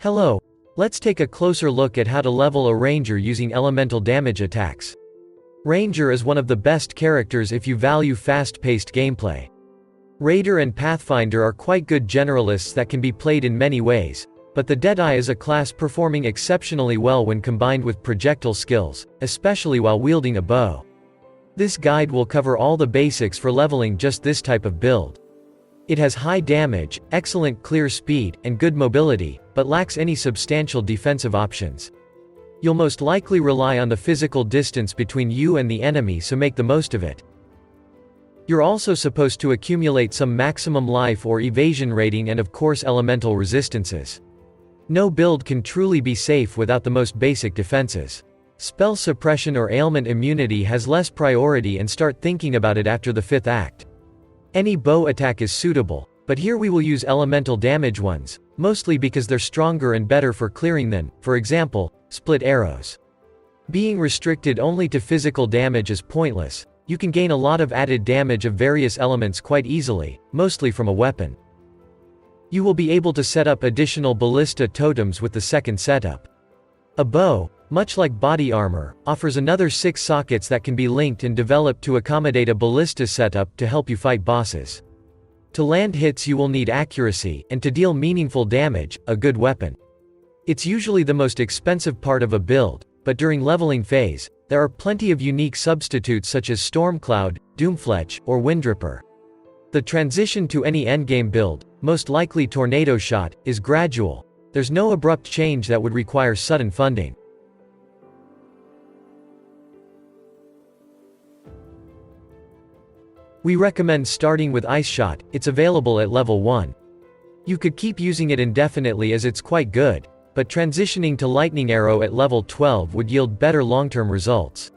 Hello. Let's take a closer look at how to level a ranger using elemental damage attacks. Ranger is one of the best characters if you value fast-paced gameplay. Raider and Pathfinder are quite good generalists that can be played in many ways, but the Deadeye is a class performing exceptionally well when combined with projectile skills, especially while wielding a bow. This guide will cover all the basics for leveling just this type of build. It has high damage, excellent clear speed, and good mobility, but lacks any substantial defensive options. You'll most likely rely on the physical distance between you and the enemy, so make the most of it. You're also supposed to accumulate some maximum life or evasion rating and of course elemental resistances. No build can truly be safe without the most basic defenses. Spell suppression or ailment immunity has less priority, and start thinking about it after the 5th act. Any bow attack is suitable, but here we will use elemental damage ones, mostly because they're stronger and better for clearing than, for example, split arrows. Being restricted only to physical damage is pointless. You can gain a lot of added damage of various elements quite easily, mostly from a weapon. You will be able to set up additional ballista totems with the second setup. A bow, much like body armor, offers another 6 sockets that can be linked and developed to accommodate a ballista setup to help you fight bosses. To land hits you will need accuracy, and to deal meaningful damage, a good weapon. It's usually the most expensive part of a build, but during leveling phase, there are plenty of unique substitutes such as Stormcloud, Doomfletch, or Windripper. The transition to any endgame build, most likely Tornado Shot, is gradual. There's no abrupt change that would require sudden funding. We recommend starting with Ice Shot. It's available at level 1. You could keep using it indefinitely as it's quite good, but transitioning to Lightning Arrow at level 12 would yield better long-term results.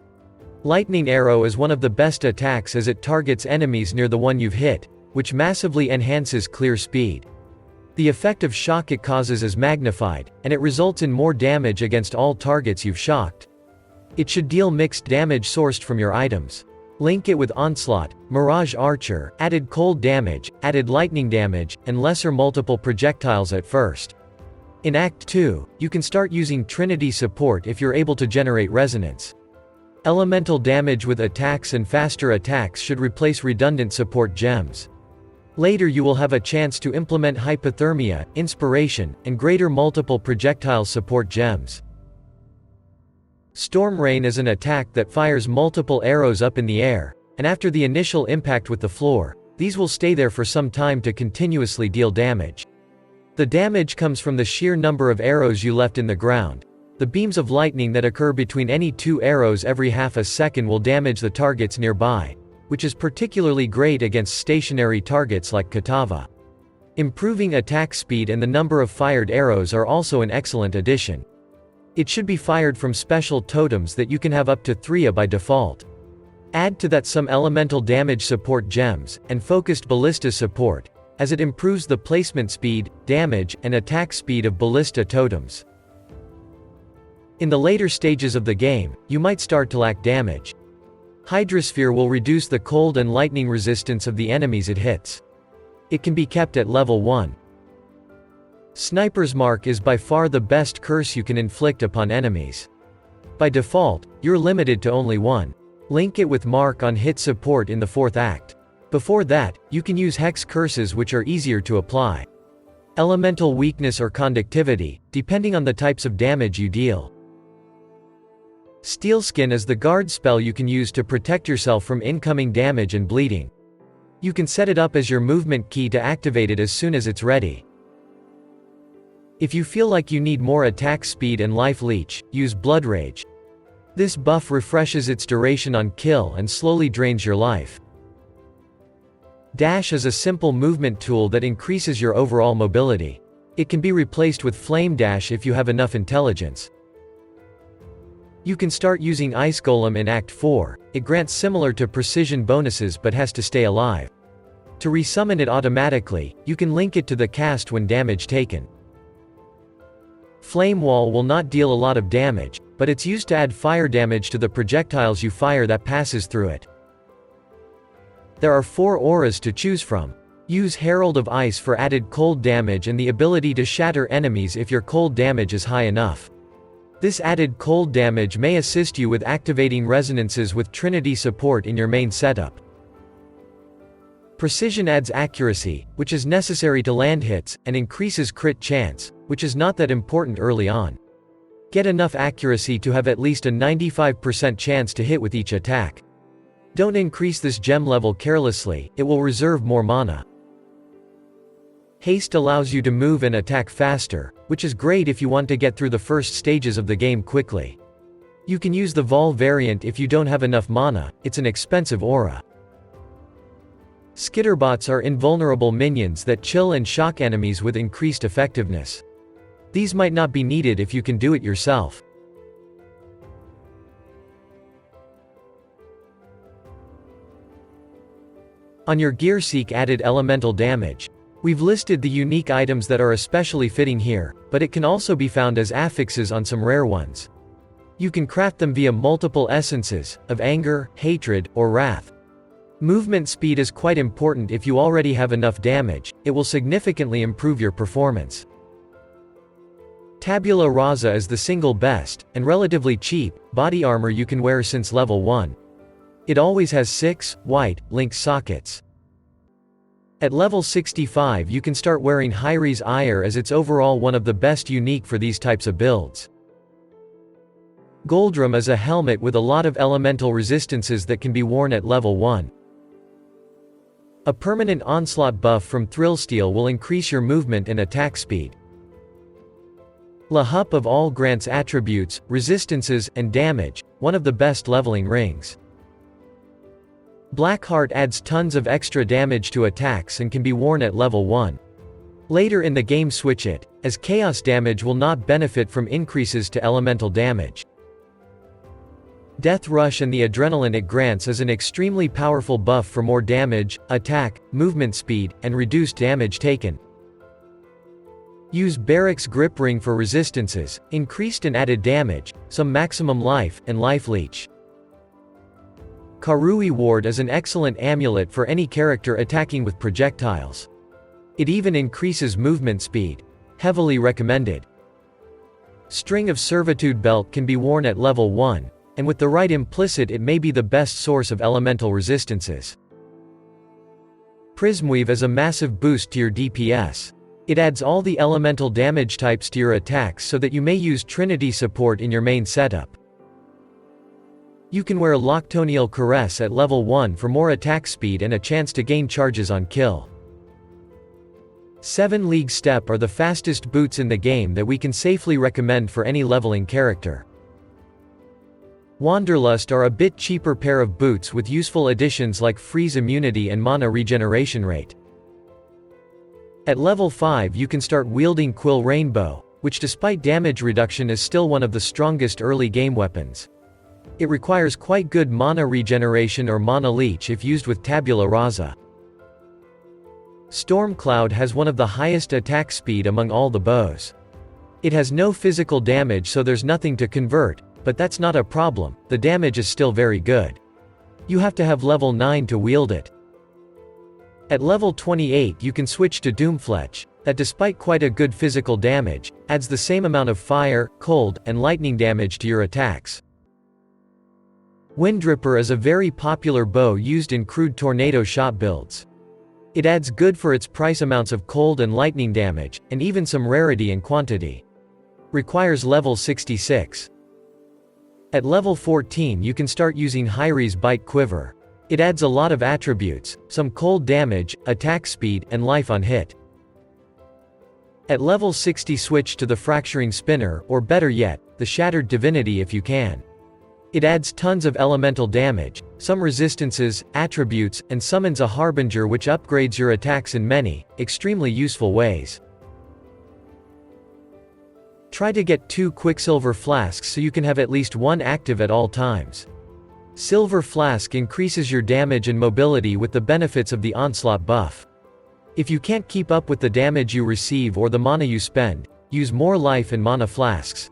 Lightning Arrow is one of the best attacks as it targets enemies near the one you've hit, which massively enhances clear speed. The effect of shock it causes is magnified, and it results in more damage against all targets you've shocked. It should deal mixed damage sourced from your items. Link it with Onslaught, Mirage Archer, added cold damage, added lightning damage, and lesser multiple projectiles at first. In Act 2, you can start using Trinity support if you're able to generate resonance. Elemental damage with attacks and faster attacks should replace redundant support gems. Later you will have a chance to implement Hypothermia, Inspiration, and greater multiple projectile support gems. Storm Rain is an attack that fires multiple arrows up in the air, and after the initial impact with the floor, these will stay there for some time to continuously deal damage. The damage comes from the sheer number of arrows you left in the ground. The beams of lightning that occur between any 2 arrows every half a second will damage the targets nearby, which is particularly great against stationary targets like Katava. Improving attack speed and the number of fired arrows are also an excellent addition. It should be fired from special totems that you can have up to 3 by default. Add to that some elemental damage support gems, and focused ballista support, as it improves the placement speed, damage, and attack speed of ballista totems. In the later stages of the game, you might start to lack damage. Hydrosphere will reduce the cold and lightning resistance of the enemies it hits. It can be kept at level 1. Sniper's Mark is by far the best curse you can inflict upon enemies. By default, you're limited to only 1. Link it with Mark on hit support in the 4th act. Before that, you can use Hex curses which are easier to apply. Elemental weakness or conductivity, depending on the types of damage you deal. Steelskin is the guard spell you can use to protect yourself from incoming damage and bleeding. You can set it up as your movement key to activate it as soon as it's ready. If you feel like you need more attack speed and life leech, use Blood Rage. This buff refreshes its duration on kill and slowly drains your life. Dash is a simple movement tool that increases your overall mobility. It can be replaced with Flame Dash if you have enough intelligence. You can start using Ice Golem in Act 4, it grants similar to precision bonuses but has to stay alive. To resummon it automatically, you can link it to the cast when damage taken. Flame Wall will not deal a lot of damage, but it's used to add fire damage to the projectiles you fire that passes through it. There are 4 auras to choose from. Use Herald of Ice for added cold damage and the ability to shatter enemies if your cold damage is high enough. This added cold damage may assist you with activating resonances with Trinity support in your main setup. Precision adds accuracy, which is necessary to land hits, and increases crit chance, which is not that important early on. Get enough accuracy to have at least a 95% chance to hit with each attack. Don't increase this gem level carelessly, it will reserve more mana. Haste allows you to move and attack faster, which is great if you want to get through the first stages of the game quickly. You can use the Vol variant if you don't have enough mana, it's an expensive aura. Skitterbots are invulnerable minions that chill and shock enemies with increased effectiveness. These might not be needed if you can do it yourself. On your gear, seek added elemental damage. We've listed the unique items that are especially fitting here, but it can also be found as affixes on some rare ones. You can craft them via multiple essences, of anger, hatred, or wrath. Movement speed is quite important if you already have enough damage, it will significantly improve your performance. Tabula rasa is the single best, and relatively cheap, body armor you can wear since level 1. It always has 6, white, link sockets. At level 65 you can start wearing Hyri's Ire as it's overall one of the best unique for these types of builds. Goldrum is a helmet with a lot of elemental resistances that can be worn at level 1. A permanent onslaught buff from Thrillsteel will increase your movement and attack speed. La Hup of all grants attributes, resistances, and damage, one of the best leveling rings. Blackheart adds tons of extra damage to attacks and can be worn at level 1. Later in the game switch it, as chaos damage will not benefit from increases to elemental damage. Death Rush and the adrenaline it grants is an extremely powerful buff for more damage, attack, movement speed, and reduced damage taken. Use Barrack's Grip Ring for resistances, increased and added damage, some maximum life, and life leech. Karui Ward is an excellent amulet for any character attacking with projectiles. It even increases movement speed. Heavily recommended. String of Servitude Belt can be worn at level 1, and with the right implicit it may be the best source of elemental resistances. Prismweave is a massive boost to your DPS. It adds all the elemental damage types to your attacks so that you may use Trinity support in your main setup. You can wear Loctonial Caress at level 1 for more attack speed and a chance to gain charges on kill. 7 League Step are the fastest boots in the game that we can safely recommend for any leveling character. Wanderlust are a bit cheaper pair of boots with useful additions like freeze immunity and mana regeneration rate. At level 5 you can start wielding Quill Rainbow, which despite damage reduction is still one of the strongest early game weapons. It requires quite good mana regeneration or mana leech if used with Tabula Rasa. Stormcloud has one of the highest attack speed among all the bows. It has no physical damage so there's nothing to convert, but that's not a problem, the damage is still very good. You have to have level 9 to wield it. At level 28 you can switch to Doomfletch, that despite quite a good physical damage, adds the same amount of fire, cold, and lightning damage to your attacks. Windripper is a very popular bow used in crude tornado shot builds. It adds good for its price amounts of cold and lightning damage, and even some rarity and quantity. Requires level 66. At level 14 you can start using Hyri's Bite Quiver. It adds a lot of attributes, some cold damage, attack speed, and life on hit. At level 60 switch to the Fracturing Spinner, or better yet, the Shattered Divinity if you can. It adds tons of elemental damage, some resistances, attributes, and summons a Harbinger which upgrades your attacks in many, extremely useful ways. Try to get 2 Quicksilver Flasks so you can have at least one active at all times. Silver Flask increases your damage and mobility with the benefits of the Onslaught buff. If you can't keep up with the damage you receive or the mana you spend, use more life and mana flasks.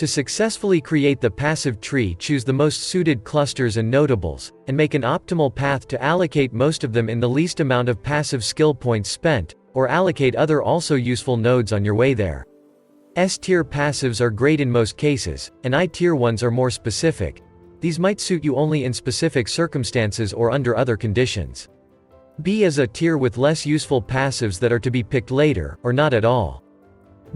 To successfully create the passive tree, choose the most suited clusters and notables, and make an optimal path to allocate most of them in the least amount of passive skill points spent, or allocate other also useful nodes on your way there. S-tier passives are great in most cases, and I-tier ones are more specific. These might suit you only in specific circumstances or under other conditions. B is a tier with less useful passives that are to be picked later, or not at all.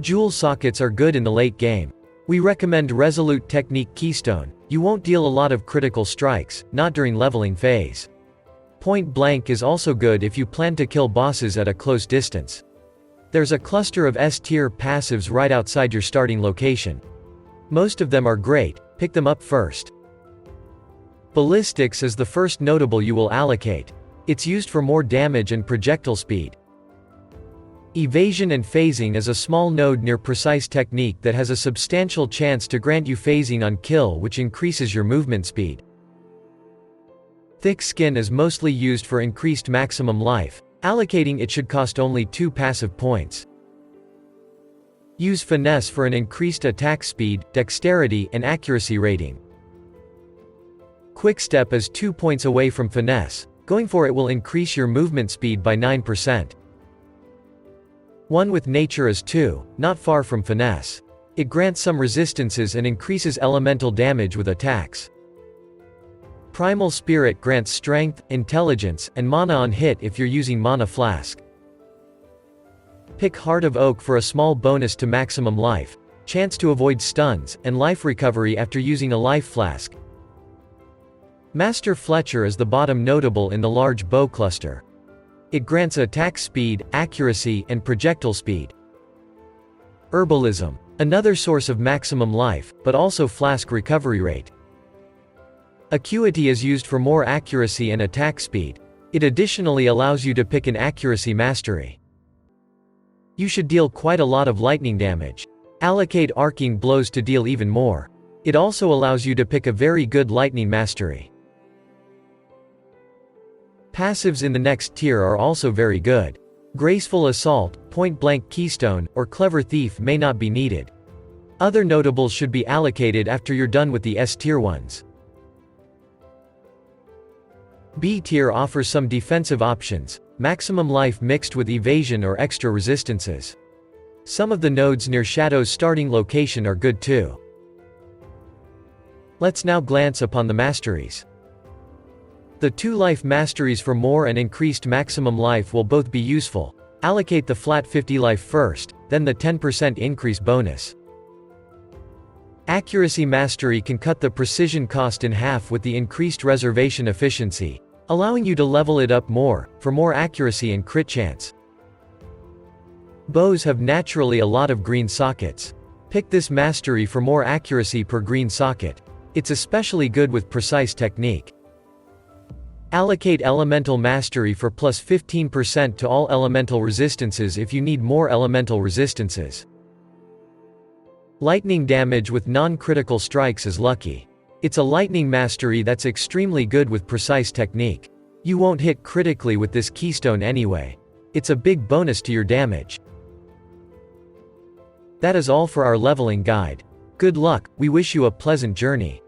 Jewel sockets are good in the late game. We recommend Resolute Technique Keystone. You won't deal a lot of critical strikes, not during leveling phase. Point Blank is also good if you plan to kill bosses at a close distance. There's a cluster of S-tier passives right outside your starting location. Most of them are great, pick them up first. Ballistics is the first notable you will allocate. It's used for more damage and projectile speed. Evasion and Phasing is a small node near Precise Technique that has a substantial chance to grant you phasing on kill, which increases your movement speed. Thick Skin is mostly used for increased maximum life. Allocating it should cost only 2 passive points. Use Finesse for an increased attack speed, dexterity, and accuracy rating. Quickstep is 2 points away from Finesse. Going for it will increase your movement speed by 9%. One with Nature is 2, not far from Finesse. It grants some resistances and increases elemental damage with attacks. Primal Spirit grants strength, intelligence, and mana on hit if you're using Mana Flask. Pick Heart of Oak for a small bonus to maximum life, chance to avoid stuns, and life recovery after using a life flask. Master Fletcher is the bottom notable in the large bow cluster. It grants attack speed, accuracy, and projectile speed. Herbalism. Another source of maximum life, but also flask recovery rate. Acuity is used for more accuracy and attack speed. It additionally allows you to pick an accuracy mastery. You should deal quite a lot of lightning damage. Allocate Arcing Blows to deal even more. It also allows you to pick a very good lightning mastery. Passives in the next tier are also very good. Graceful Assault, Point Blank Keystone, or Clever Thief may not be needed. Other notables should be allocated after you're done with the S-tier ones. B tier offers some defensive options, maximum life mixed with evasion or extra resistances. Some of the nodes near Shadow's starting location are good too. Let's now glance upon the Masteries. The 2 life masteries for more and increased maximum life will both be useful. Allocate the flat 50 life first, then the 10% increase bonus. Accuracy mastery can cut the precision cost in half with the increased reservation efficiency, allowing you to level it up more, for more accuracy and crit chance. Bows have naturally a lot of green sockets. Pick this mastery for more accuracy per green socket. It's especially good with Precise Technique. Allocate Elemental Mastery for plus 15% to all elemental resistances if you need more elemental resistances. Lightning damage with non-critical strikes is lucky. It's a lightning mastery that's extremely good with Precise Technique. You won't hit critically with this keystone anyway. It's a big bonus to your damage. That is all for our leveling guide. Good luck, we wish you a pleasant journey.